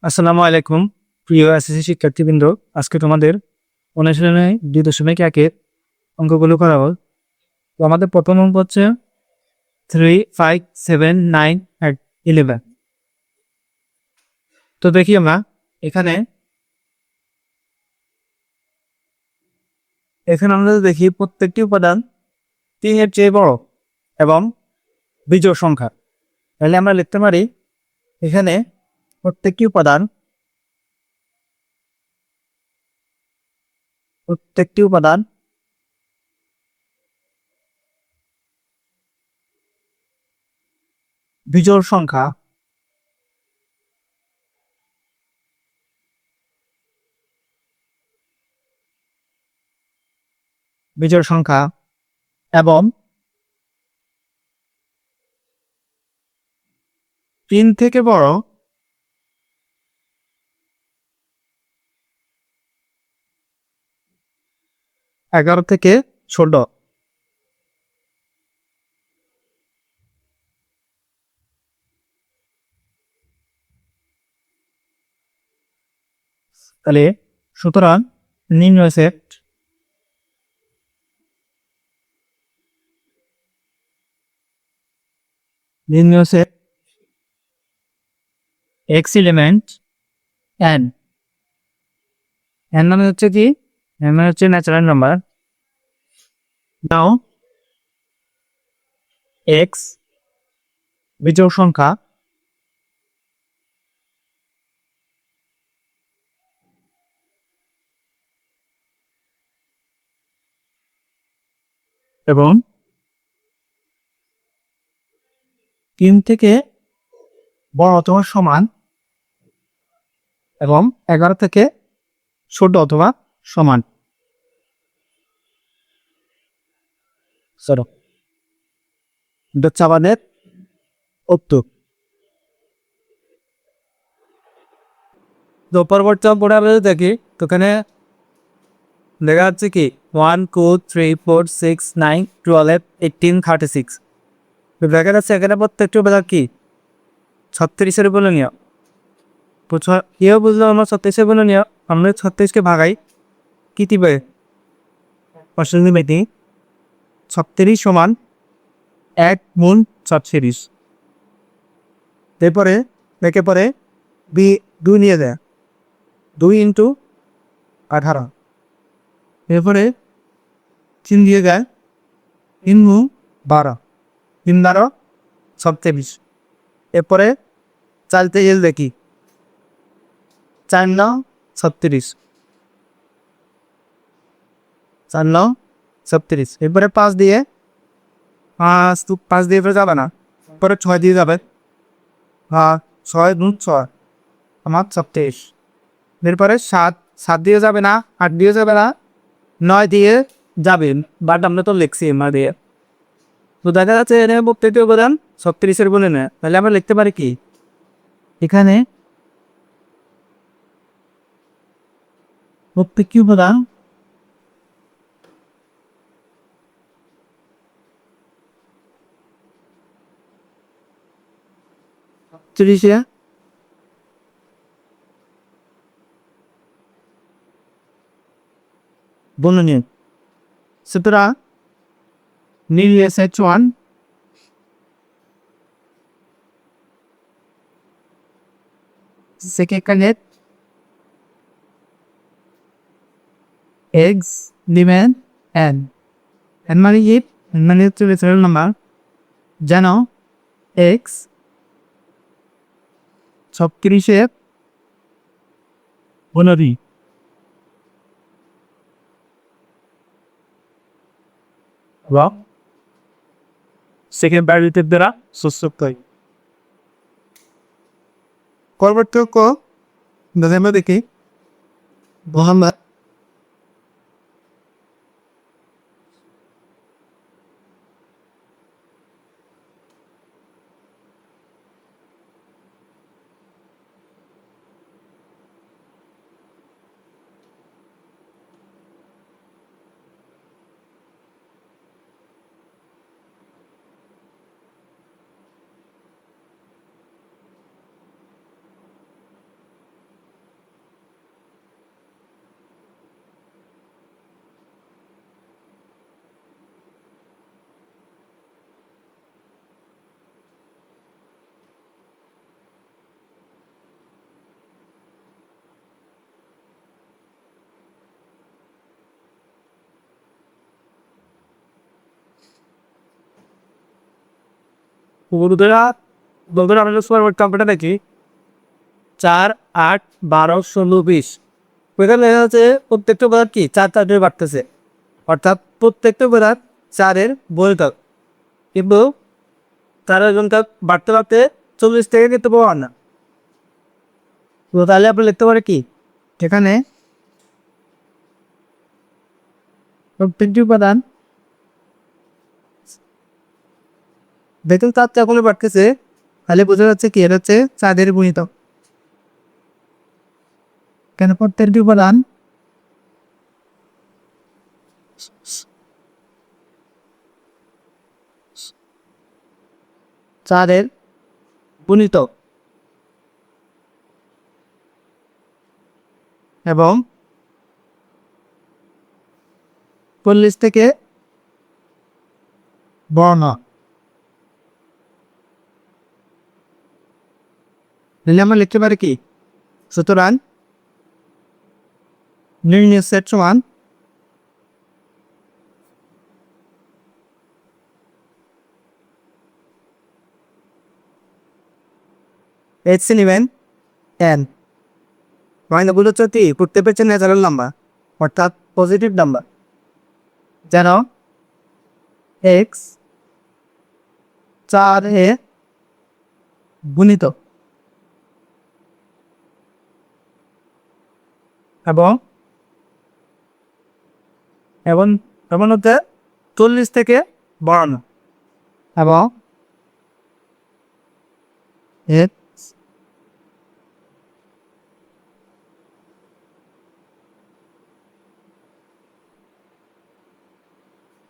আসসালামু আলাইকুম প্রিয় এসএসসি শিক্ষার্থীবৃন্দ। আজকে তোমাদের অনুশীলনে 2.1 অঙ্কগুলো করাবো। তো আমাদের প্রথম অঙ্ক হচ্ছে 3, 5, 7, 9 and 11। তো দেখি আমরা এখানে আমরা দেখি প্রত্যেকটি উপাদান 3-এর চেয়ে বড় এবং বিজোড় সংখ্যা। তাহলে আমরা লিখতে পারি এখানে প্রত্যেকটি উপাদান বিজোড় সংখ্যা এবং 3 থেকে বড় এগারো থেকে ছোট। তাহলে সুতরাং নির্ণয় সেট এক্স এলিমেন্ট এন মানে হচ্ছে কি, এন মানে হচ্ছে ন্যাচারাল নাম্বার। নাও এক্স বিজোড় সংখ্যা এবং 3 থেকে বড় অথবা সমান এবং 11 থেকে ছোট অথবা সমান। চলো এটা হচ্ছে আমাদের উত্তর। তো পরবর্তী পরে আমরা যদি দেখি তো এখানে লেখা যাচ্ছে কি 1, 2, 3, 4, 6, 9, 12, 18, 36। তো দেখা যাচ্ছে এখানে প্রত্যেকটি উপাদান কি 36-এর বলে নিও। কেউ বুঝলো আমরা 36-এর বলে নিও। আমরা 36-কে ভাগাই কি দিবে পার্সেন্টেজ 36 সমান 1 গুণ 36। এরপরে একে পরে বি 2 নিয়ে দেয় 2 ইন্টু 18। এরপরে 3 দিয়ে দেয় 3 গুণ 12, 3 12 36। এরপরে চালতে এল দেখি 4 9 36, 4 9 36। এরপরে 5 দিয়ে 5 দিয়ে ফেলে যাবে না, পরে 6 দিয়ে যাবে। 6 গুণ 6 আমার 36। এরপরে 7 দিয়ে যাবে না, 8 দিয়ে যাবে না, 9 দিয়ে যাবেন, বাট আমরা তো লিখছি মা দিয়ে। তো দেখা যাচ্ছে এখানে প্রত্যেকটি উপাদান 36-এর বলে নেয়। তাহলে আমরা লিখতে পারি কি এখানে প্রত্যেকটি উপাদান তিরিশে বলে নিন। সুতরাং SH1 second x demand N N মানে কি, এন মানে হচ্ছে ন্যাচারাল নাম্বার। যেন এক্স 36-এর বলি এবং সেকেন্ড প্যারামিটার দ্বারা সূচক হয়। পরবর্তী আমরা দেখি মোহাম্মদ বন্ধুরা বন্ধুরা আমাদের সুপার কম্পিউটার নাকি 4, 8, 12, 16, 20 ওইখানে দেখা যাচ্ছে প্রত্যেকটা উপাদান কি 4 দিয়ে বাড়তেছে, অর্থাৎ প্রত্যেকটা উপাদান 4-এর বৈধক, কিন্তু তারা সংখ্যা বাড়তে বাড়তে 40 থেকে কিন্তু পাওয়ার না। তো তাহলে আপনি লিখতে পারে কি এখানে প্রত্যেকটি উপাদান বেতন 4 করে বাড়তেছে, তাহলে বোঝা যাচ্ছে কি এটা হচ্ছে 4-এর গুণিতক। কেন প্রত্যেকটি উপাদান চারের গুণিতক এবং 40 থেকে বড় না। তাহলে আমরা লিখতে পারি কি, সুতরাং নির্ণয় সেট সমান HC নেবেন n, মানে বলে হচ্ছে কি করতে পেরেছেন ন্যাচারাল নাম্বার অর্থাৎ পজিটিভ নাম্বার, যেন x 4 গুণিতক এবং এবং এবং হচ্ছে 40 থেকে বাড়ানো এবং x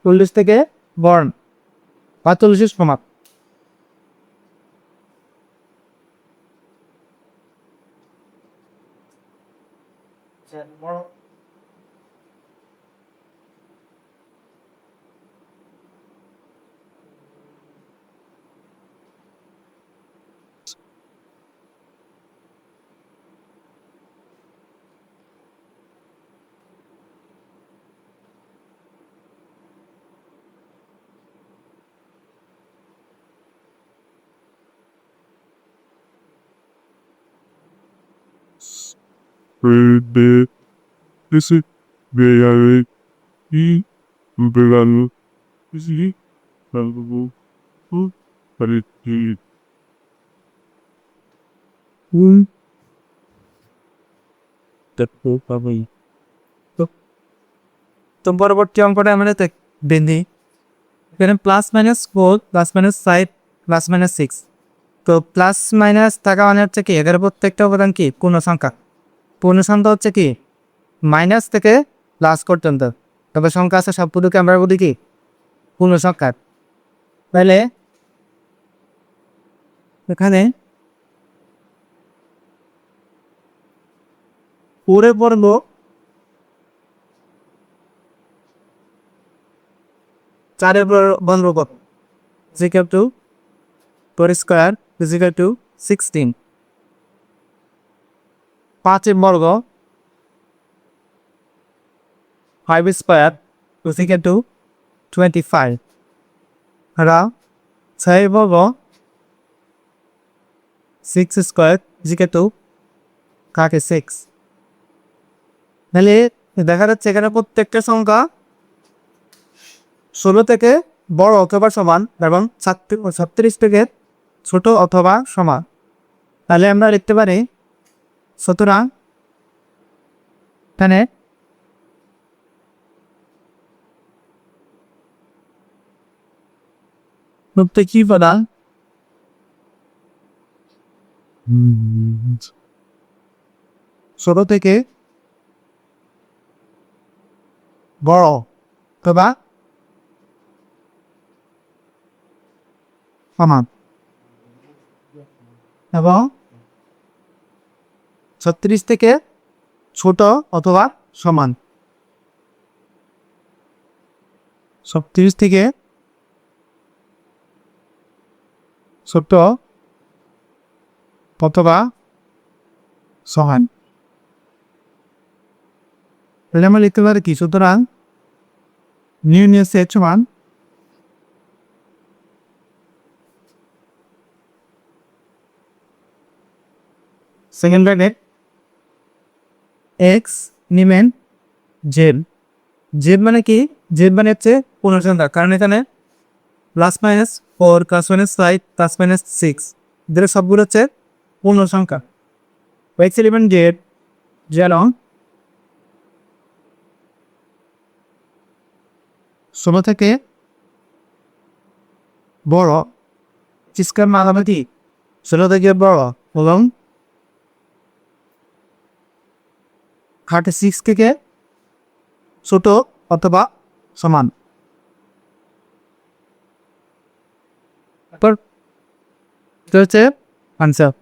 40 থেকে বাড়ানো বা 40-এর সমান। de ese de y verano sí algo parecido un después para তো পরবর্তী অঙ্কটা আমরা দেখি এখানে +-4 +-5 +-6। তো প্লাস মাইনাস থাকা মানে হচ্ছে কি এদের প্রত্যেকটা উপাদান কি পূর্ণ সংখ্যা। পূর্ণ সংখ্যা হচ্ছে কি মাইনাস থেকে প্লাস পর্যন্ত, তবে সংখ্যা আছে সবগুলোকে আমরা বলি কি পূর্ণ সংখ্যা। তাহলে এখানে পরে পড়ব চারের বর্গ কত, equal to 4 square equal to 16। 5-এর বর্গ 5 স্কয়ার ইকুয়াল টু 25 আর 6-এর বর্গ 6 স্কয়ার ইকুয়াল টু 36। তাহলে দেখা যাচ্ছে এখানে প্রত্যেকটা সংখ্যা 16 থেকে বড় অথবা সমান এবং 36 থেকে ছোট অথবা সমান। তাহলে আমরা লিখতে পারি সুতরাং এখানে প্রত্যেকটি উপাদান ছোট থেকে বড় অথবা সমান এবং 36 থেকে ছোট অথবা সমান। 36 থেকে ছোট অথবা সমান। তাহলে আমরা লিখতে পারি কি, সুতরাং নির্ণয় সেট সমান সেকেন্ড ব্র্যাকেট এক্স নিমেন জেড। জেড মানে কি? জেড মানে হচ্ছে পূর্ণসংখ্যা, কারণ এখানে plus minus 4 plus minus 5 plus minus 6 এদের সবগুলো হচ্ছে পূর্ণসংখ্যা। এক্স এলিমেন্ট জেড যেন ষোলো থেকে বড়, স্কয়ার মাঝামাঝি 16 থেকে বড় এবং 36 থেকে ছোট অথবা সমান। তারপর এটা হচ্ছে আনসার।